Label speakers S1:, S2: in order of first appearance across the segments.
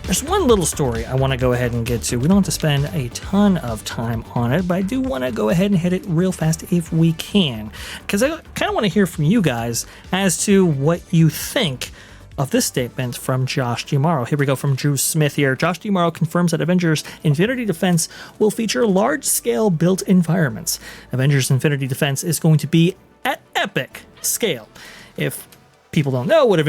S1: There's one little story I want to go ahead and get to. We don't have to spend a ton of time on it, but I do want to go ahead and hit it real fast if we can, because I kind of want to hear from you guys as to what you think of this statement from Josh DiMauro. Here we go from Drew Smith here. Josh DiMauro confirms that Avengers Infinity Defense will feature large-scale built environments. Avengers Infinity Defense is going to be at epic scale. If people don't know what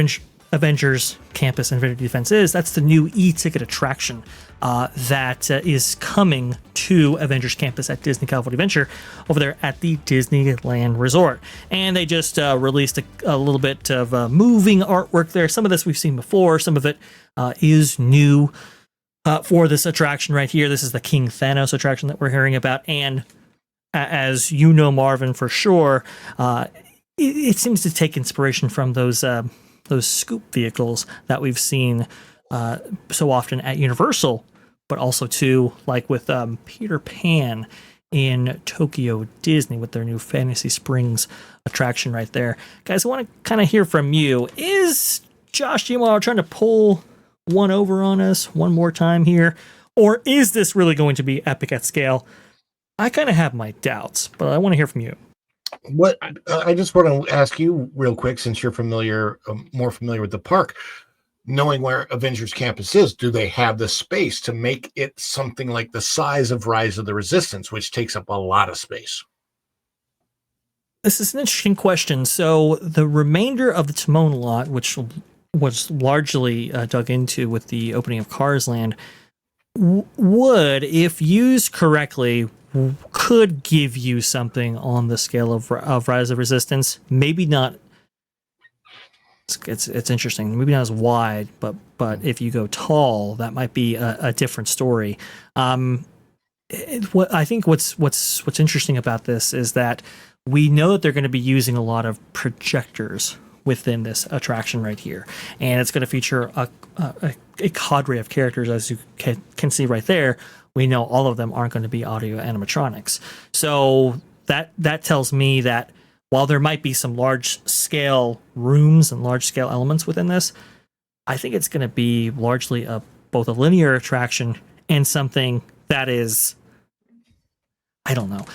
S1: Avengers Campus Infinity Defense is, that's the new e-ticket attraction that is coming to Avengers Campus at Disney California Adventure over there at the Disneyland Resort. And they just released a little bit of moving artwork there. Some of this we've seen before. Some of it is new for this attraction right here. This is the King Thanos attraction that we're hearing about. And as you know, Marvin, for sure, it seems to take inspiration from those scoop vehicles that we've seen so often at Universal, but also too, like with Peter Pan in Tokyo Disney with their new Fantasy Springs attraction right there. Guys, I want to kind of hear from you. Is Josh DiMauro trying to pull one over on us one more time here? Or is this really going to be epic at scale? I kind of have my doubts, but I want to hear from you.
S2: What I just want to ask you real quick, since you're more familiar with the park, knowing where Avengers Campus is, do they have the space to make it something like the size of Rise of the Resistance, which takes up a lot of space?
S1: This is an interesting question. So the remainder of the Timon lot, which was largely dug into with the opening of Cars Land, would, if used correctly, could give you something on the scale of Rise of Resistance. Maybe not. It's interesting. Maybe not as wide, but if you go tall, that might be a different story. What I think what's interesting about this is that we know that they're going to be using a lot of projectors within this attraction right here, and it's going to feature a cadre of characters, as you can see right there. We know all of them aren't going to be audio animatronics. So that tells me that while there might be some large-scale rooms and large-scale elements within this, I think it's going to be largely both a linear attraction and something that is, I don't know.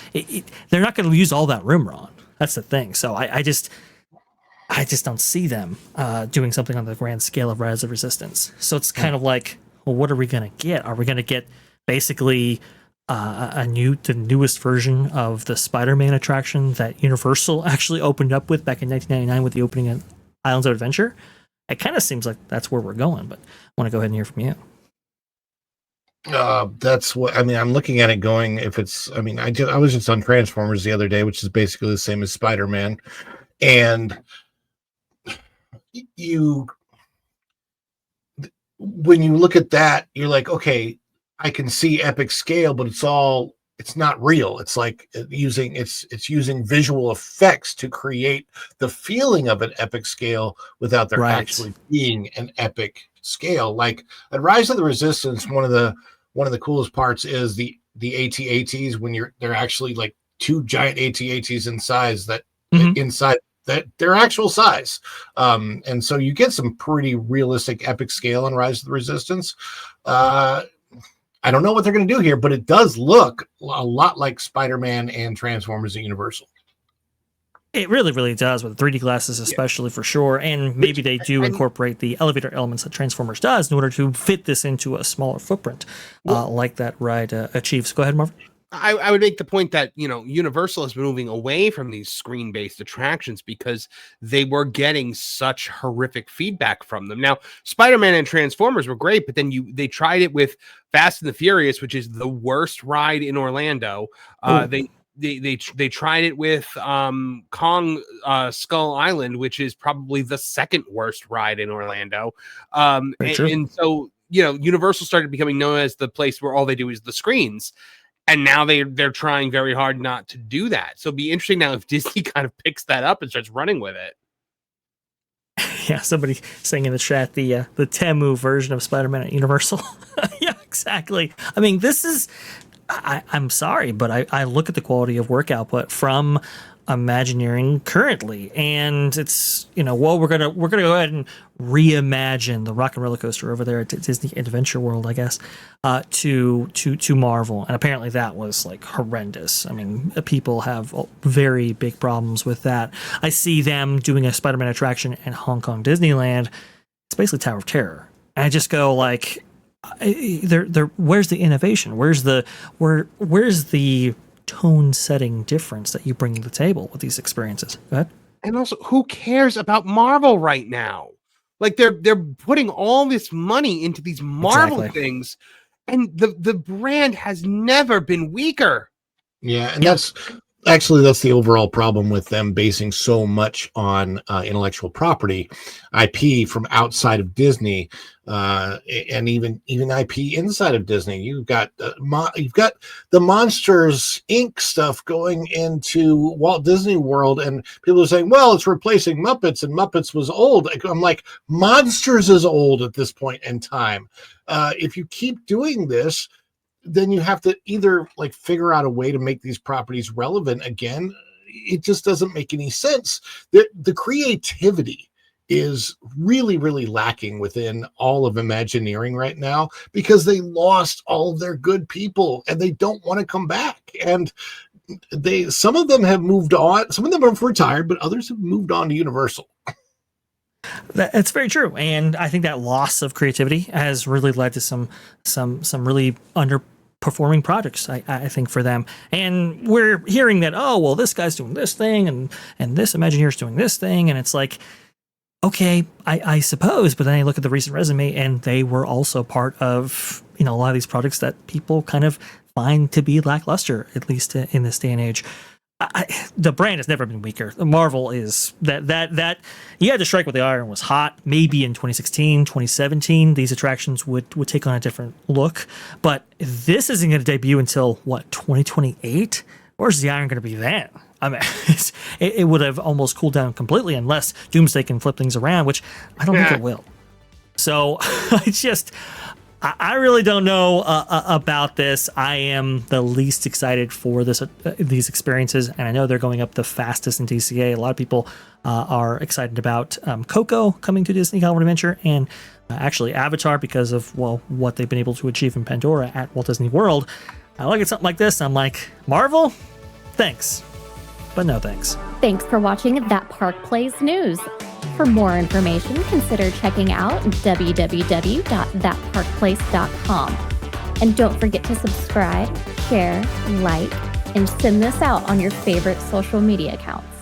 S1: They're not going to use all that room, Ron. That's the thing. So I just don't see them doing something on the grand scale of Rise of Resistance. So it's kind of like, well, what are we going to get? Are we going to get basically the newest version of the Spider-Man attraction that Universal actually opened up with back in 1999 with the opening of Islands of Adventure? It kind of seems like that's where we're going, but I want to go ahead and hear from you.
S2: That's what I mean. I'm looking at it going, if it's, I mean, I was just on Transformers the other day, which is basically the same as Spider-Man. And when you look at that, you're like, okay, I can see epic scale, but it's not real. It's like it's using visual effects to create the feeling of an epic scale without there actually being an epic scale. Like at Rise of the Resistance, one of the coolest parts is the AT-ATs when they're actually like two giant AT-ATs in size that inside that their actual size. And so you get some pretty realistic epic scale on Rise of the Resistance. I don't know what they're going to do here, but it does look a lot like Spider-Man and Transformers at Universal.
S1: It really, really does, with 3D glasses especially, for sure. And maybe they do incorporate the elevator elements that Transformers does in order to fit this into a smaller footprint, like that ride achieves. Go ahead, Marvin.
S3: I would make the point that, Universal has been moving away from these screen-based attractions because they were getting such horrific feedback from them. Now, Spider-Man and Transformers were great, but then they tried it with Fast and the Furious, which is the worst ride in Orlando. They tried it with Kong Skull Island, which is probably the second worst ride in Orlando. And so, Universal started becoming known as the place where all they do is the screens. And now they're trying very hard not to do that. So it'd be interesting now if Disney kind of picks that up and starts running with it.
S1: Yeah, somebody saying in the chat the Temu version of Spider-Man at Universal. Yeah, exactly. I mean, this is... I'm sorry, but I look at the quality of work output from Imagineering currently, and it's well, we're gonna go ahead and reimagine the Rock and Roller Coaster over there at Disney Adventure World, I guess, to Marvel, and apparently that was like horrendous. I mean, people have very big problems with that. I see them doing a Spider-Man attraction in Hong Kong Disneyland. It's basically Tower of Terror, and I just go like, where's the innovation? Where's the tone setting difference that you bring to the table with these experiences? Go ahead.
S3: And also, who cares about Marvel right now? Like they're putting all this money into these Marvel things, and the brand has never been weaker.
S2: Yeah, and that's the overall problem with them basing so much on intellectual property, IP from outside of Disney, and even IP inside of Disney. You've got the Monsters Inc. stuff going into Walt Disney World, and people are saying, "Well, it's replacing Muppets, and Muppets was old." I'm like, Monsters is old at this point in time. If you keep doing this, then you have to either like figure out a way to make these properties relevant again. It just doesn't make any sense. The creativity is really, really lacking within all of Imagineering right now because they lost all of their good people and they don't want to come back. And some of them have moved on. Some of them have retired, but others have moved on to Universal.
S1: That's very true, and I think that loss of creativity has really led to some really underperforming projects. I think for them, and we're hearing that this guy's doing this thing, and this Imagineer's doing this thing, and it's like, okay, I suppose, but then I look at the recent resume, and they were also part of a lot of these projects that people kind of find to be lackluster, at least in this day and age. The brand has never been weaker. Marvel is that you had to strike with the iron was hot. Maybe in 2016, 2017, these attractions would take on a different look. But this isn't going to debut until 2028? Where's the iron going to be then? I mean, it would have almost cooled down completely unless Doomsday can flip things around, which I don't think it will. So I really don't know about this. I am the least excited for these experiences, and I know they're going up the fastest in DCA. A lot of people are excited about Coco coming to Disney Hollywood Adventure, and actually Avatar because of what they've been able to achieve in Pandora at Walt Disney World. I look at something like this, and I'm like, Marvel, thanks, but no thanks.
S4: Thanks for watching That Park Plays News. For more information, consider checking out www.thatparkplace.com. And don't forget to subscribe, share, like, and send this out on your favorite social media accounts.